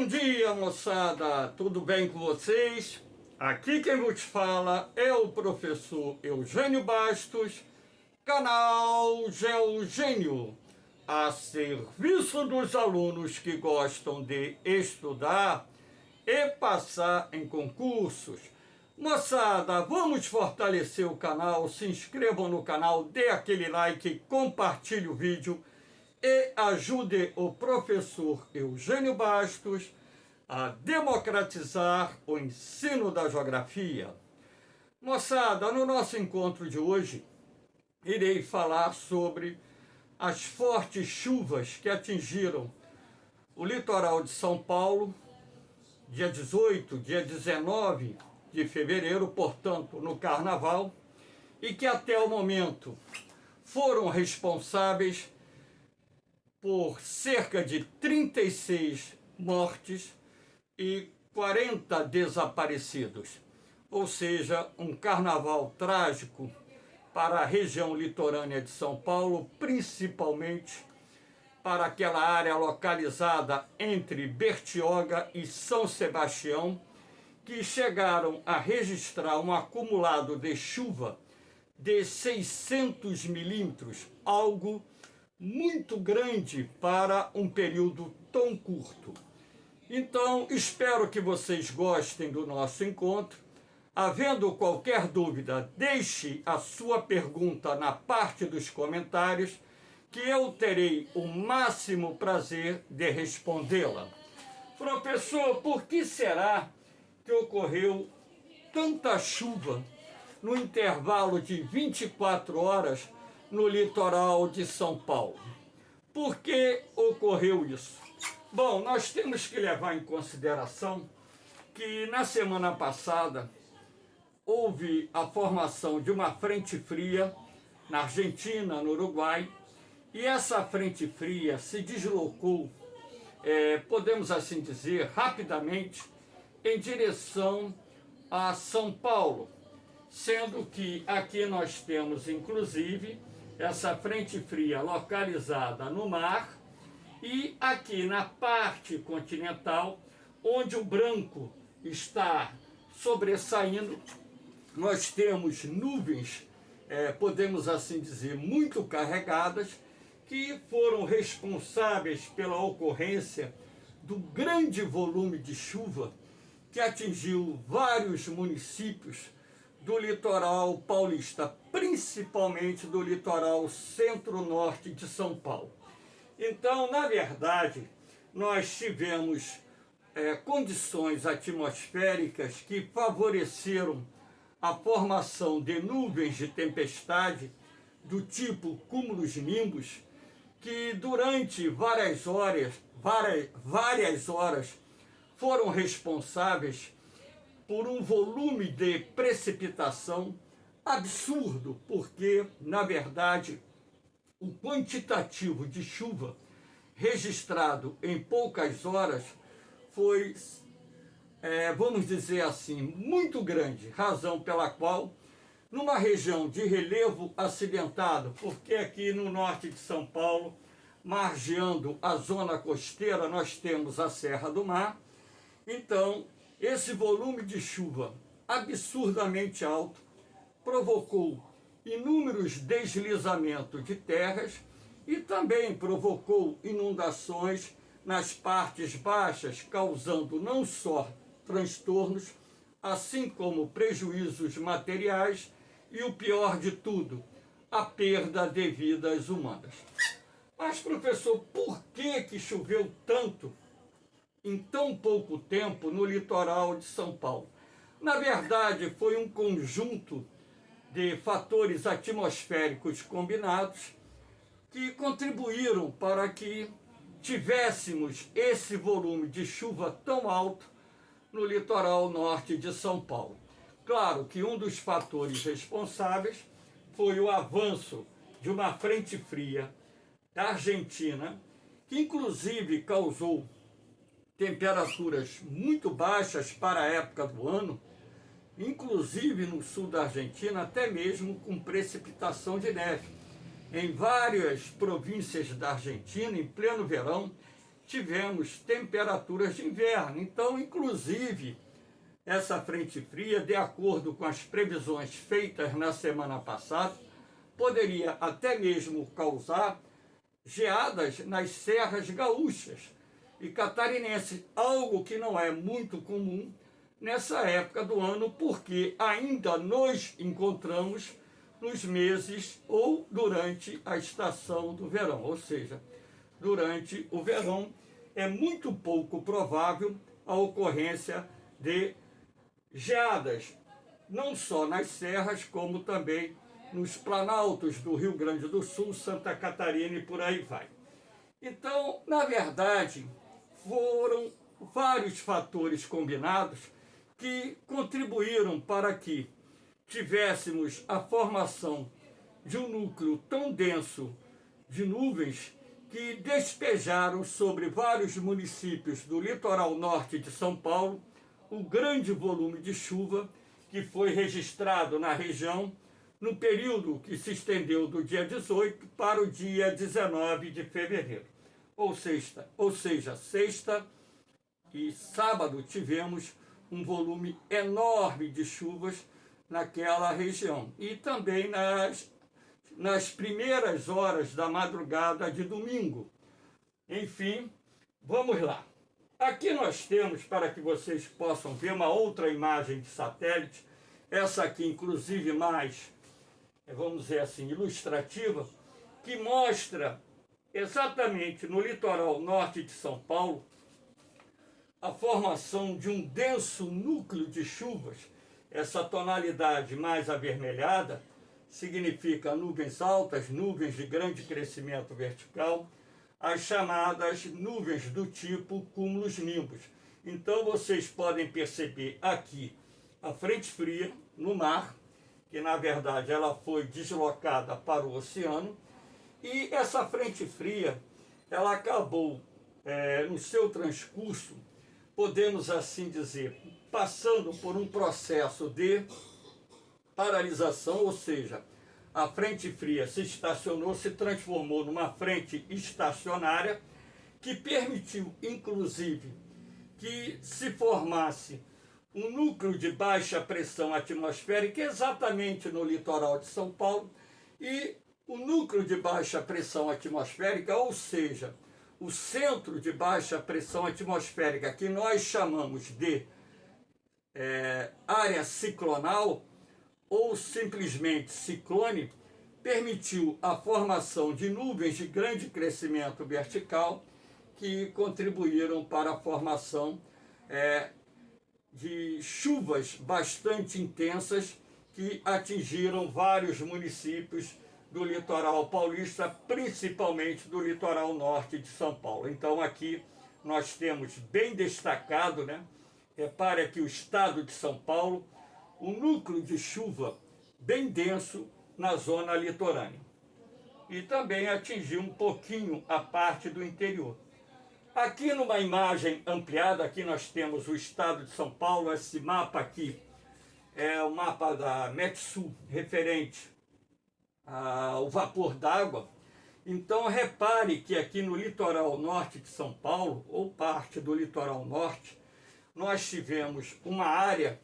Bom dia, moçada! Tudo bem com vocês? Aqui quem vos fala é o professor Eugênio Bastos, canal Geogênio, a serviço dos alunos que gostam de estudar e passar em concursos. Moçada, vamos fortalecer o canal, se inscrevam no canal, dê aquele like, compartilhe o vídeo e ajude o professor Eugênio Bastos a democratizar o ensino da geografia. Moçada, no nosso encontro de hoje, irei falar sobre as fortes chuvas que atingiram o litoral de São Paulo, dia 18, dia 19 de fevereiro, portanto, no Carnaval, e que até o momento foram responsáveis por cerca de 36 mortes e 40 desaparecidos. Ou seja, um carnaval trágico para a região litorânea de São Paulo, principalmente para aquela área localizada entre Bertioga e São Sebastião, que chegaram a registrar um acumulado de chuva de 600 milímetros, algo muito grande para um período tão curto. Então, espero que vocês gostem do nosso encontro. Havendo qualquer dúvida, deixe a sua pergunta na parte dos comentários, que eu terei o máximo prazer de respondê-la. Professor, por que será que ocorreu tanta chuva no intervalo de 24 horas no litoral de São Paulo? Por que ocorreu isso? Bom, nós temos que levar em consideração que na semana passada houve a formação de uma frente fria na Argentina, no Uruguai, e essa frente fria se deslocou, podemos assim dizer, rapidamente em direção a São Paulo, sendo que aqui nós temos, inclusive, essa frente fria localizada no mar, e aqui na parte continental, onde o branco está sobressaindo, nós temos nuvens, podemos assim dizer, muito carregadas, que foram responsáveis pela ocorrência do grande volume de chuva que atingiu vários municípios do litoral paulista, principalmente do litoral centro-norte de São Paulo. Então, na verdade, nós tivemos condições atmosféricas que favoreceram a formação de nuvens de tempestade do tipo cumulus-nimbus, que durante várias horas foram responsáveis por um volume de precipitação absurdo, porque, na verdade, o quantitativo de chuva registrado em poucas horas foi, vamos dizer assim, muito grande, razão pela qual, numa região de relevo acidentado, porque aqui no norte de São Paulo, margeando a zona costeira, nós temos a Serra do Mar. Então, esse volume de chuva absurdamente alto provocou inúmeros deslizamentos de terras e também provocou inundações nas partes baixas, causando não só transtornos, assim como prejuízos materiais e, o pior de tudo, a perda de vidas humanas. Mas, professor, por que choveu tanto em tão pouco tempo no litoral de São Paulo? Na verdade, foi um conjunto de fatores atmosféricos combinados que contribuíram para que tivéssemos esse volume de chuva tão alto no litoral norte de São Paulo. Claro que um dos fatores responsáveis foi o avanço de uma frente fria da Argentina, que inclusive causou temperaturas muito baixas para a época do ano, inclusive no sul da Argentina, até mesmo com precipitação de neve. Em várias províncias da Argentina, em pleno verão, tivemos temperaturas de inverno. Então, inclusive, essa frente fria, de acordo com as previsões feitas na semana passada, poderia até mesmo causar geadas nas serras gaúchas e catarinenses, algo que não é muito comum nessa época do ano, porque ainda nos encontramos nos meses ou durante a estação do verão, ou seja, durante o verão é muito pouco provável a ocorrência de geadas, não só nas serras, como também nos planaltos do Rio Grande do Sul, Santa Catarina e por aí vai. Então, na verdade, foram vários fatores combinados que contribuíram para que tivéssemos a formação de um núcleo tão denso de nuvens que despejaram sobre vários municípios do litoral norte de São Paulo o grande volume de chuva que foi registrado na região no período que se estendeu do dia 18 para o dia 19 de fevereiro. Ou seja, sexta e sábado tivemos um volume enorme de chuvas naquela região. E também nas primeiras horas da madrugada de domingo. Enfim, vamos lá. Aqui nós temos, para que vocês possam ver, uma outra imagem de satélite, essa aqui inclusive mais, vamos dizer assim, ilustrativa, que mostra exatamente no litoral norte de São Paulo a formação de um denso núcleo de chuvas. Essa tonalidade mais avermelhada significa nuvens altas, nuvens de grande crescimento vertical, as chamadas nuvens do tipo cúmulos-nimbus. Então vocês podem perceber aqui a frente fria no mar, que na verdade ela foi deslocada para o oceano, e essa frente fria ela acabou no seu transcurso, podemos assim dizer, passando por um processo de paralisação, ou seja, a frente fria se estacionou, se transformou numa frente estacionária, que permitiu, inclusive, que se formasse um núcleo de baixa pressão atmosférica exatamente no litoral de São Paulo, e o núcleo de baixa pressão atmosférica, ou seja, o centro de baixa pressão atmosférica, que nós chamamos de área ciclonal, ou simplesmente ciclone, permitiu a formação de nuvens de grande crescimento vertical que contribuíram para a formação de chuvas bastante intensas que atingiram vários municípios do litoral paulista, principalmente do litoral norte de São Paulo. Então aqui nós temos bem destacado, né? Repare aqui o estado de São Paulo, um núcleo de chuva bem denso na zona litorânea. E também atingiu um pouquinho a parte do interior. Aqui numa imagem ampliada, aqui nós temos o estado de São Paulo. Esse mapa aqui é o mapa da Metsul, referente ao vapor d'água. Então repare que aqui no litoral norte de São Paulo, ou parte do litoral norte, nós tivemos uma área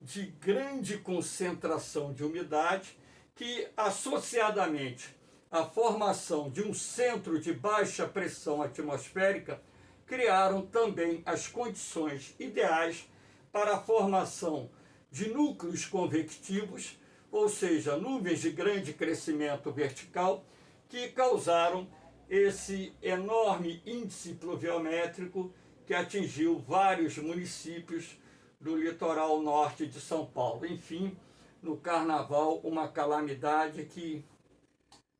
de grande concentração de umidade que, associadamente à formação de um centro de baixa pressão atmosférica, criaram também as condições ideais para a formação de núcleos convectivos, ou seja, nuvens de grande crescimento vertical, que causaram esse enorme índice pluviométrico que atingiu vários municípios do litoral norte de São Paulo. Enfim, no carnaval, uma calamidade que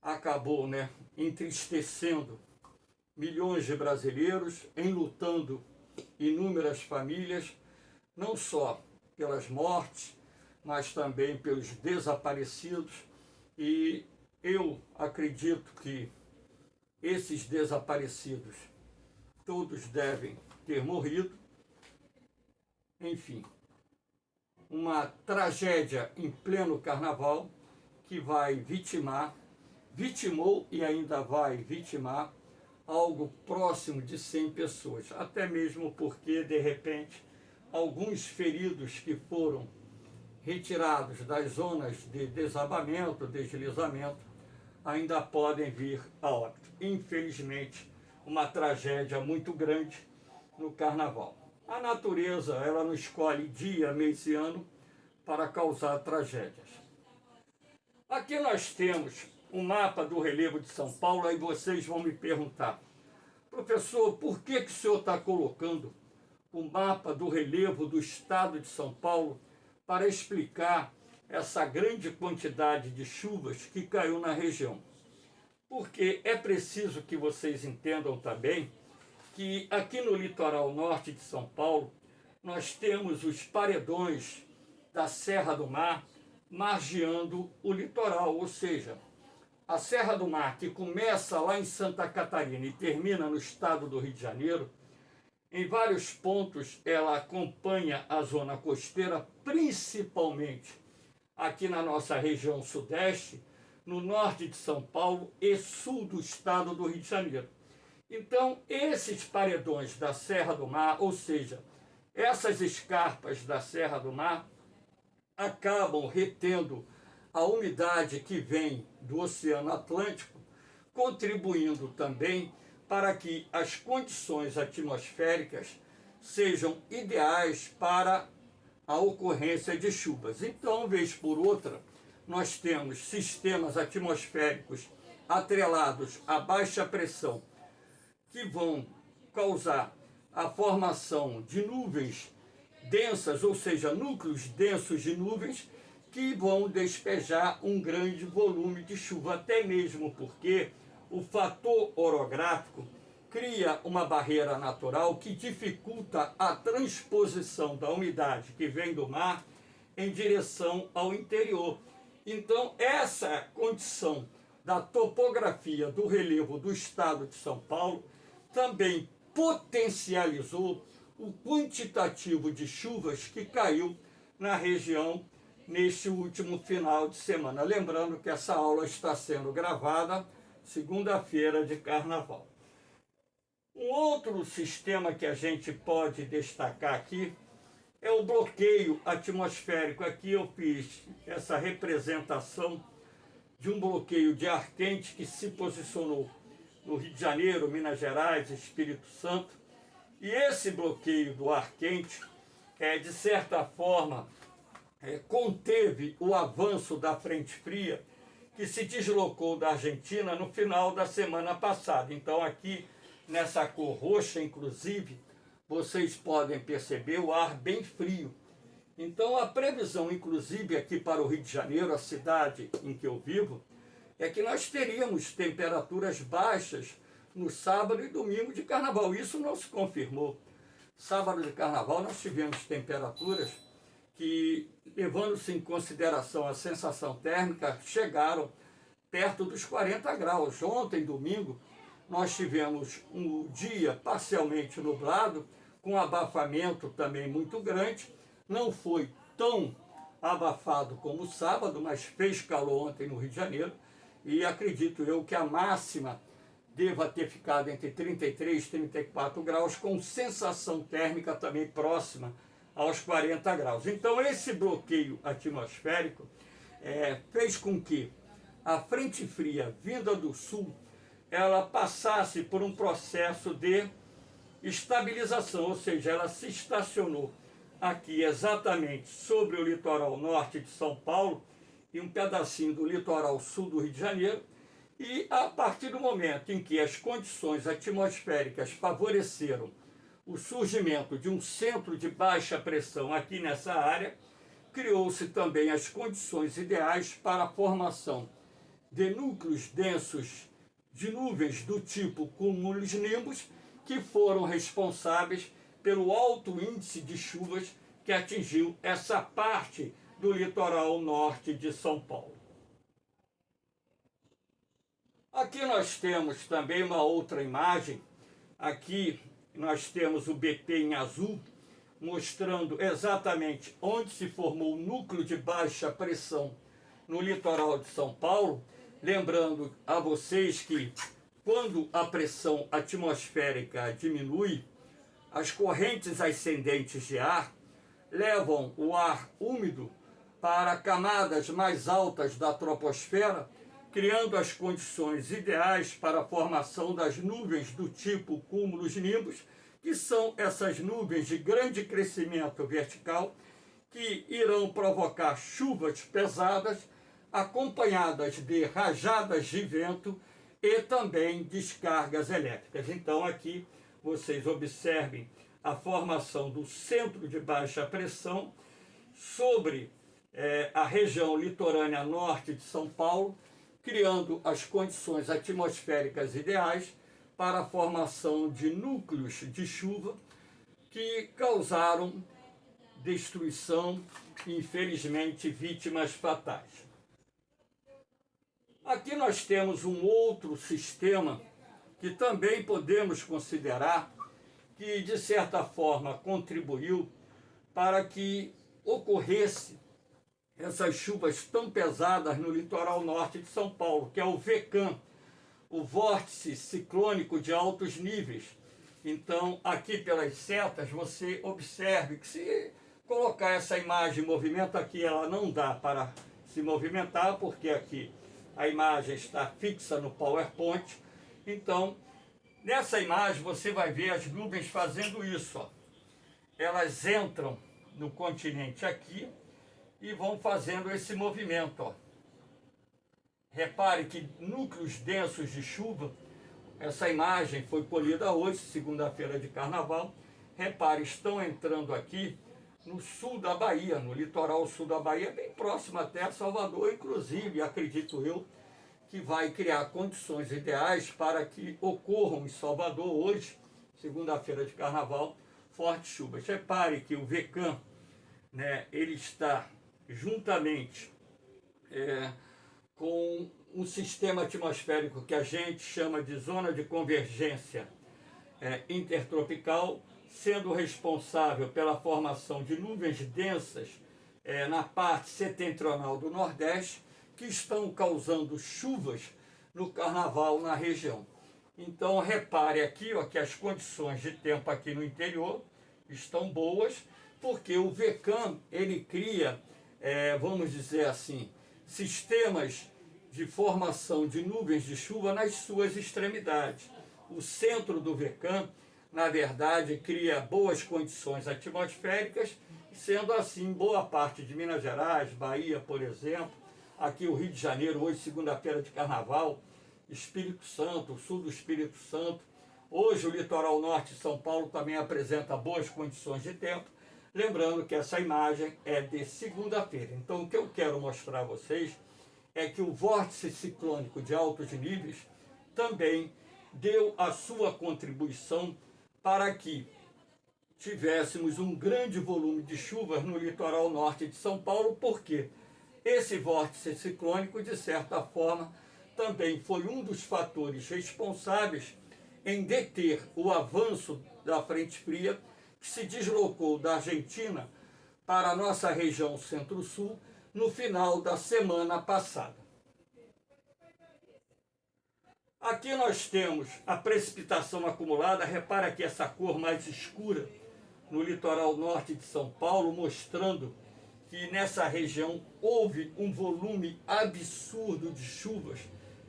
acabou, entristecendo milhões de brasileiros, enlutando inúmeras famílias, não só pelas mortes, mas também pelos desaparecidos. E eu acredito que esses desaparecidos todos devem ter morrido. Enfim, uma tragédia em pleno carnaval que vai vitimou e ainda vai vitimar algo próximo de 100 pessoas, até mesmo porque, de repente, alguns feridos que foram retirados das zonas de desabamento, deslizamento, ainda podem vir a óbito. Infelizmente, uma tragédia muito grande no carnaval. A natureza, ela não escolhe dia, mês e ano para causar tragédias. Aqui nós temos um mapa do relevo de São Paulo, aí vocês vão me perguntar, professor, por que o senhor está colocando o mapa do relevo do estado de São Paulo para explicar essa grande quantidade de chuvas que caiu na região? Porque é preciso que vocês entendam também que aqui no litoral norte de São Paulo, nós temos os paredões da Serra do Mar margeando o litoral, ou seja, a Serra do Mar, que começa lá em Santa Catarina e termina no estado do Rio de Janeiro, em vários pontos ela acompanha a zona costeira, principalmente aqui na nossa região sudeste, no norte de São Paulo e sul do estado do Rio de Janeiro. Então, esses paredões da Serra do Mar, ou seja, essas escarpas da Serra do Mar, acabam retendo a umidade que vem do Oceano Atlântico, contribuindo também para que as condições atmosféricas sejam ideais para a ocorrência de chuvas. Então, vez por outra, nós temos sistemas atmosféricos atrelados à baixa pressão que vão causar a formação de nuvens densas, ou seja, núcleos densos de nuvens, que vão despejar um grande volume de chuva, até mesmo porque o fator orográfico cria uma barreira natural que dificulta a transposição da umidade que vem do mar em direção ao interior. Então, essa condição da topografia do relevo do estado de São Paulo também potencializou o quantitativo de chuvas que caiu na região neste último final de semana. Lembrando que essa aula está sendo gravada segunda-feira de carnaval. Um outro sistema que a gente pode destacar aqui é o bloqueio atmosférico. Aqui eu fiz essa representação de um bloqueio de ar quente que se posicionou no Rio de Janeiro, Minas Gerais, Espírito Santo. E esse bloqueio do ar quente, de certa forma, conteve o avanço da frente fria que se deslocou da Argentina no final da semana passada. Então aqui, nessa cor roxa, inclusive, vocês podem perceber o ar bem frio. Então a previsão, inclusive aqui para o Rio de Janeiro, a cidade em que eu vivo, é que nós teríamos temperaturas baixas no sábado e domingo de carnaval. Isso não se confirmou. Sábado de carnaval nós tivemos temperaturas que, levando-se em consideração a sensação térmica, chegaram perto dos 40 graus. Ontem, domingo, nós tivemos um dia parcialmente nublado, com abafamento também muito grande. Não foi tão abafado como o sábado, mas fez calor ontem no Rio de Janeiro. E acredito eu que a máxima deva ter ficado entre 33 e 34 graus, com sensação térmica também próxima aos 40 graus. Então esse bloqueio atmosférico fez com que a frente fria vinda do sul, ela passasse por um processo de estabilização, ou seja, ela se estacionou aqui exatamente sobre o litoral norte de São Paulo e um pedacinho do litoral sul do Rio de Janeiro. E a partir do momento em que as condições atmosféricas favoreceram o surgimento de um centro de baixa pressão aqui nessa área, criou-se também as condições ideais para a formação de núcleos densos de nuvens do tipo cumulonimbus, que foram responsáveis pelo alto índice de chuvas que atingiu essa parte do litoral norte de São Paulo. Aqui nós temos também uma outra imagem. Aqui nós temos o BP em azul, mostrando exatamente onde se formou o núcleo de baixa pressão no litoral de São Paulo. Lembrando a vocês que quando a pressão atmosférica diminui, as correntes ascendentes de ar levam o ar úmido para camadas mais altas da troposfera, criando as condições ideais para a formação das nuvens do tipo cúmulos-nimbus, que são essas nuvens de grande crescimento vertical que irão provocar chuvas pesadas, acompanhadas de rajadas de vento e também descargas elétricas. Então aqui vocês observem a formação do centro de baixa pressão sobre a região litorânea norte de São Paulo, criando as condições atmosféricas ideais para a formação de núcleos de chuva que causaram destruição e, infelizmente, vítimas fatais. Aqui nós temos um outro sistema que também podemos considerar que, de certa forma, contribuiu para que ocorresse essas chuvas tão pesadas no litoral norte de São Paulo, que é o VECAM, o vórtice ciclônico de altos níveis. Então, aqui pelas setas, você observe que se colocar essa imagem em movimento, aqui ela não dá para se movimentar, porque aqui a imagem está fixa no PowerPoint. Então, nessa imagem você vai ver as nuvens fazendo isso, ó. Elas entram no continente aqui e vão fazendo esse movimento, ó. Repare que núcleos densos de chuva, essa imagem foi colhida hoje, segunda-feira de carnaval. Repare, estão entrando aqui no sul da Bahia, no litoral sul da Bahia, bem próximo até a Salvador, inclusive, acredito eu, que vai criar condições ideais para que ocorram em Salvador hoje, segunda-feira de carnaval, fortes chuvas. Repare que o VECAM, né, ele está juntamente com um sistema atmosférico que a gente chama de zona de convergência intertropical, sendo responsável pela formação de nuvens densas na parte setentrional do Nordeste, que estão causando chuvas no carnaval na região. Então repare aqui, ó, que as condições de tempo aqui no interior estão boas, porque o VECAM, ele cria, vamos dizer assim, sistemas de formação de nuvens de chuva nas suas extremidades. O centro do VECAM, na verdade, cria boas condições atmosféricas, sendo assim boa parte de Minas Gerais, Bahia, por exemplo, aqui o Rio de Janeiro, hoje segunda-feira de carnaval, Espírito Santo, o sul do Espírito Santo. Hoje o litoral norte de São Paulo também apresenta boas condições de tempo. Lembrando que essa imagem é de segunda-feira. Então o que eu quero mostrar a vocês é que o vórtice ciclônico de altos níveis também deu a sua contribuição para que tivéssemos um grande volume de chuvas no litoral norte de São Paulo, porque esse vórtice ciclônico, de certa forma, também foi um dos fatores responsáveis em deter o avanço da frente fria que se deslocou da Argentina para a nossa região centro-sul no final da semana passada. Aqui nós temos a precipitação acumulada. Repara aqui essa cor mais escura no litoral norte de São Paulo, mostrando que nessa região houve um volume absurdo de chuvas,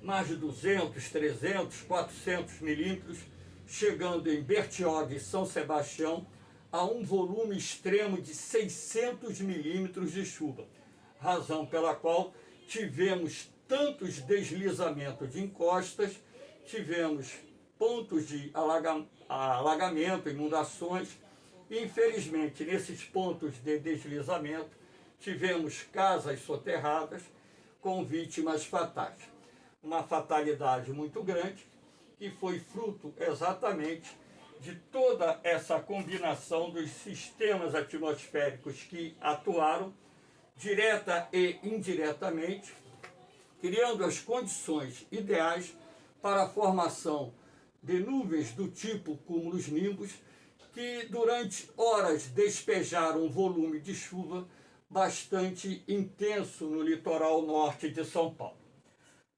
mais de 200, 300, 400 milímetros, chegando em Bertioga e São Sebastião a um volume extremo de 600 milímetros de chuva, razão pela qual tivemos tantos deslizamentos de encostas, tivemos pontos de alagamento, inundações, e infelizmente nesses pontos de deslizamento tivemos casas soterradas com vítimas fatais. Uma fatalidade muito grande que foi fruto exatamente de toda essa combinação dos sistemas atmosféricos que atuaram direta e indiretamente, criando as condições ideais para a formação de nuvens do tipo cúmulos-nimbus, que durante horas despejaram um volume de chuva bastante intenso no litoral norte de São Paulo.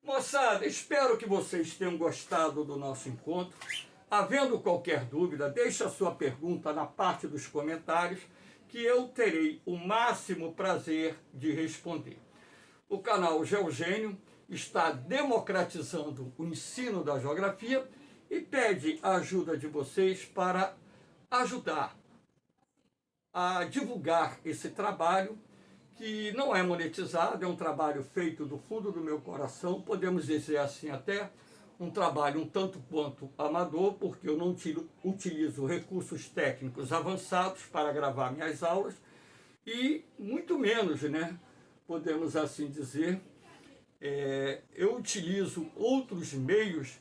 Moçada, espero que vocês tenham gostado do nosso encontro. Havendo qualquer dúvida, deixe a sua pergunta na parte dos comentários, que eu terei o máximo prazer de responder. O canal Geogênio está democratizando o ensino da geografia e pede a ajuda de vocês para ajudar a divulgar esse trabalho, que não é monetizado, é um trabalho feito do fundo do meu coração, podemos dizer assim até, um trabalho um tanto quanto amador, porque eu não utilizo recursos técnicos avançados para gravar minhas aulas, e muito menos, né, podemos assim dizer, eu utilizo outros meios,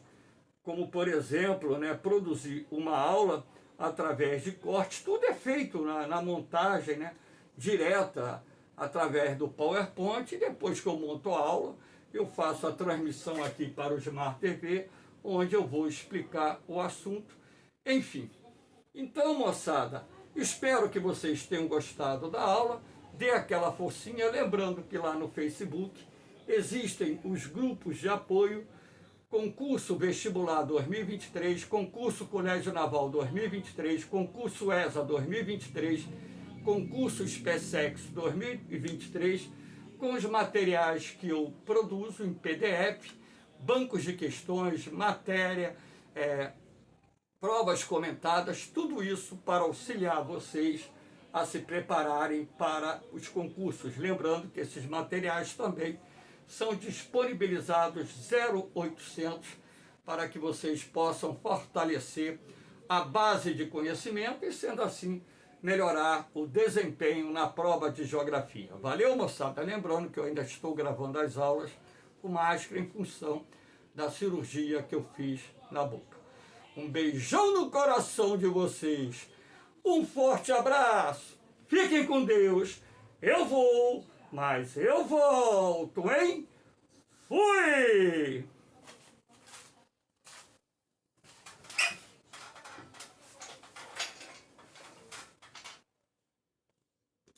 como por exemplo, né, produzir uma aula através de cortes, tudo é feito na montagem, né, direta, através do PowerPoint, e depois que eu monto a aula, eu faço a transmissão aqui para o Smart TV, onde eu vou explicar o assunto, enfim. Então, moçada, espero que vocês tenham gostado da aula, dê aquela forcinha, lembrando que lá no Facebook existem os grupos de apoio, concurso vestibular 2023, concurso Colégio Naval 2023, concurso ESA 2023, concurso SPSEX 2023, com os materiais que eu produzo em PDF, bancos de questões, matéria, provas comentadas, tudo isso para auxiliar vocês a se prepararem para os concursos. Lembrando que esses materiais também são disponibilizados 0800 para que vocês possam fortalecer a base de conhecimento e, sendo assim, melhorar o desempenho na prova de geografia. Valeu, moçada? Lembrando que eu ainda estou gravando as aulas com máscara em função da cirurgia que eu fiz na boca. Um beijão no coração de vocês. Um forte abraço. Fiquem com Deus. Eu vou, mas eu volto, hein? Fui!